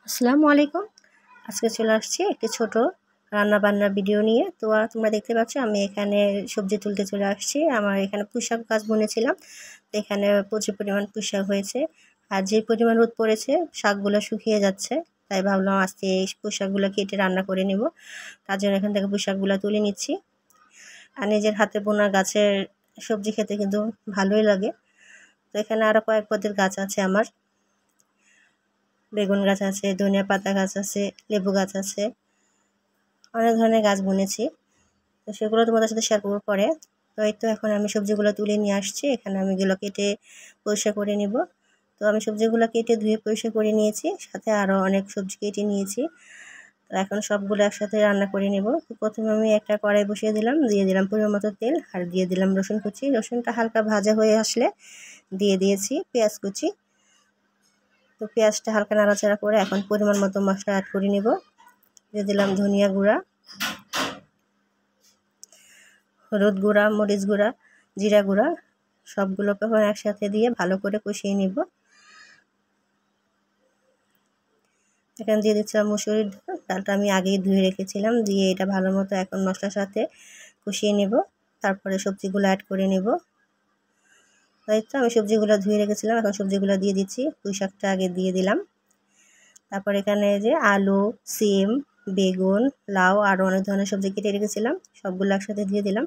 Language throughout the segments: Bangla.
আসসালামু আলাইকুম। আজকে চলে আসছি একটি ছোট রান্না বান্নার ভিডিও নিয়ে। তো তোমরা দেখতে পাচ্ছ আমি এখানে সবজি তুলতে চলে আসছি। আমার এখানে পুঁইশাক গাছ বুনেছিলাম, তো এখানে প্রচুর পরিমাণ পুঁইশাক হয়েছে। আর যে পরিমাণ রোদ পড়েছে শাকগুলো শুকিয়ে যাচ্ছে, তাই ভাবলাম আজকে এই পুঁইশাকগুলো কেটে রান্না করে নেব। তার জন্য এখান থেকে পুঁইশাকগুলো তুলে নিচ্ছি। আর নিজের হাতে বোনা গাছের সবজি খেতে কিন্তু ভালোই লাগে। তো এখানে আরও কয়েক পদের গাছ আছে আমার, বেগুন গাছ আছে, ধনিয়া পাতা গাছ আছে, লেবু গাছ আছে, অনেক ধরনের গাছ বুনেছি। তো সেগুলো তোমাদের সাথে শেয়ার করবো পরে। তো এই তো এখন আমি সবজিগুলো তুলে নিয়ে আসছি, এখানে আমি এগুলো কেটে পরিষ্কার করে নিব। তো আমি সবজিগুলো কেটে ধুয়ে পরিষ্কার করে নিয়েছি, সাথে আরও অনেক সবজি কেটে নিয়েছি। তো এখন সবগুলো একসাথে রান্না করে নেব। তো প্রথমে আমি একটা কড়াই বসিয়ে দিলাম, দিয়ে দিলাম পরিমাণ মতো তেল, আর দিয়ে দিলাম রসুন কুচি। রসুনটা হালকা ভাজা হয়ে আসলে দিয়ে দিয়েছি পেঁয়াজ কুচি। তো পেঁয়াজটা হালকা নাড়াচাড়া করে এখন পরিমাণ মতো মশলা অ্যাড করে নেব। দিয়ে দিলাম ধনিয়া গুঁড়া, হলুদ গুঁড়া, মরিচ গুঁড়া, জিরা গুঁড়া, সবগুলোকে এখন একসাথে দিয়ে ভালো করে কষিয়ে নিব। এখানে দিয়ে দিচ্ছিলাম মুসুরির ডাল, ডালটা আমি আগেই ধুয়ে রেখেছিলাম, দিয়ে এটা ভালো মতো এখন মশলার সাথে কষিয়ে নেব। তারপরে সবজিগুলো অ্যাড করে নেব। তাই তো আমি সবজিগুলো ধুয়ে রেখেছিলাম, এখন সবজিগুলো দিয়ে দিচ্ছি। পুঁই শাকটা আগে দিয়ে দিলাম, তারপর এখানে যে আলু, সিম, বেগুন, লাউ আরও অনেক ধরনের সবজি কেটে রেখেছিলাম, সবগুলো একসাথে দিয়ে দিলাম।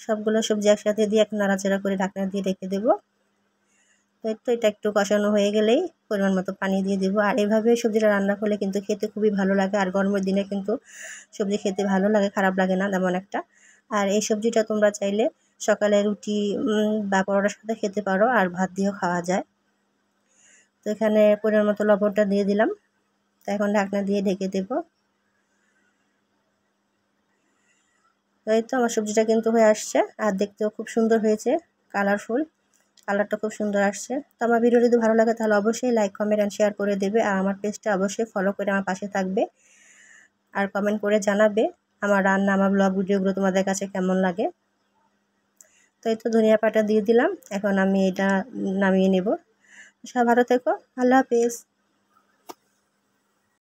সবগুলো সবজি একসাথে দিয়ে এখন নাড়াচাড়া করে ঢাকনা দিয়ে রেখে দেবো। তো এটা একটু কষানো হয়ে গেলেই পরিমাণ মতো পানি দিয়ে দেবো। আর এভাবে সবজিটা রান্না করলে কিন্তু খেতে খুবই ভালো লাগে, আর গরমের দিনে কিন্তু সবজি খেতে ভালো লাগে, খারাপ লাগে না তেমন একটা। আর এই সবজিটা তোমরা চাইলে সকালে রুটি বা পরোটার সাথে খেতে পারো, আর ভাত দিয়েও খাওয়া যায়। তো এখানে পরিমাণ মতো লবণটা দিয়ে দিলাম, তো এখন ঢাকনা দিয়ে ঢেকে দেবো। তো এই তো আমার সবজিটা কিন্তু হয়ে আসছে, আর দেখতেও খুব সুন্দর হয়েছে, কালারফুল, কালারটা খুব সুন্দর আসছে। তো আমার ভিডিও যদি ভালো লাগে তাহলে অবশ্যই লাইক, কমেন্ট অ্যান্ড শেয়ার করে দেবে, আর আমার পেজটা অবশ্যই ফলো করে আমার পাশে থাকবে, আর কমেন্ট করে জানাবে আমার রান্না, আমার ব্লগ ভিডিওগুলো তোমাদের কাছে কেমন লাগে। তো এই তো ধনিয়া পাতা দিয়ে দিলাম, এখন আমি এটা নামিয়ে নেব। সবাই ভালো থেকো, আল্লাহ হাফেজ।